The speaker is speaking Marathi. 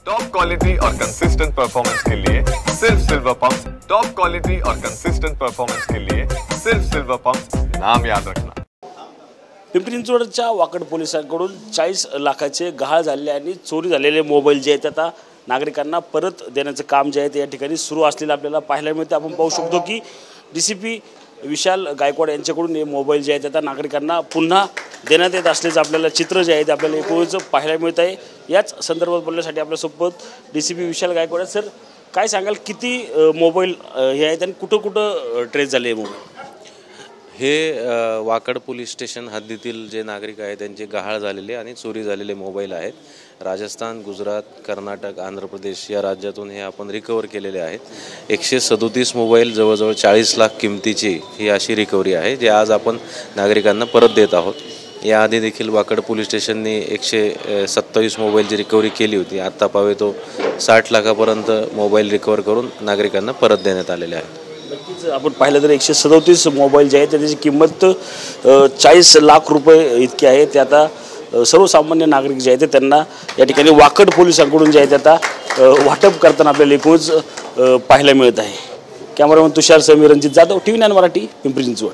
टॉप क्वालिटी और कंसिस्टेंट परफॉर्मेंस के लिए सिर्फ सिल्वर पंप्स। टॉप क्वालिटी और कंसिस्टेंट परफॉर्मेंस के लिए सिर्फ सिल्वर पंप्स, नाम याद रखना। पिंपरी चिंचवडच्या वाकड पोलिसांकडून 40 लाखाचे गहाळ झालेले आणि चोरी झालेले मोबाईल जे आहेत आता नागरिकांना परत देण्याचं काम जे आहे ते या ठिकाणी सुरू असलेलं आपल्याला पाहायला मिळते। आपण पाहू शकतो की डीसीपी विशाल गायकवाड यांच्याकडून हे मोबाईल जे आहेत आता नागरिकांना पुन्हा देण्यात येत असल्याचं आपल्याला चित्र जे आहे ते आपल्याला एकूणच पाहायला मिळत आहे। याच संदर्भात बोलण्यासाठी आपल्यासोबत डीसीपी विशाल गायकवाड सर, काय सांगाल किती मोबाईल हे आहेत आणि कुठं कुठं ट्रेस झाले मोबाईल? हे वाकड पोलीस स्टेशन हद्दीतील जे नागरिक आहेत त्यांचे गहाळ झालेले आणि चोरी झालेले मोबाईल आहेत। राजस्थान, गुजरात, कर्नाटक, आंध्र प्रदेश या राज्यातून हे आपण रिकवर केलेले आहेत। 137 मोबाईल जवळजवळ 40 लाख किमतीची ही अशी रिकव्हरी आहे जे आज आपण नागरिकांना परत देत आहोत। याआधी देखील वाकड पोलीस स्टेशनने 127 मोबाईलची रिकव्हरी केली होती। आत्ता पावे तो 60 लाखापर्यंत मोबाईल रिकवर करून नागरिकांना परत देण्यात आलेले आहेत। नक्कीच आपण पाहिलं तर 137 मोबाईल जे आहेत त्याची किंमत 40 लाख रुपये इतकी आहे। ते आता सर्वसामान्य नागरिक जे आहेत त्यांना या ठिकाणी वाकड पोलिसांकडून जे आहेत आता वाटप करताना आपल्याला एकूणच पाहायला मिळत आहे। कॅमेरामन तुषार समीर, रणजित जाधव, TV9 मराठी, पिंपरी चिंचवड।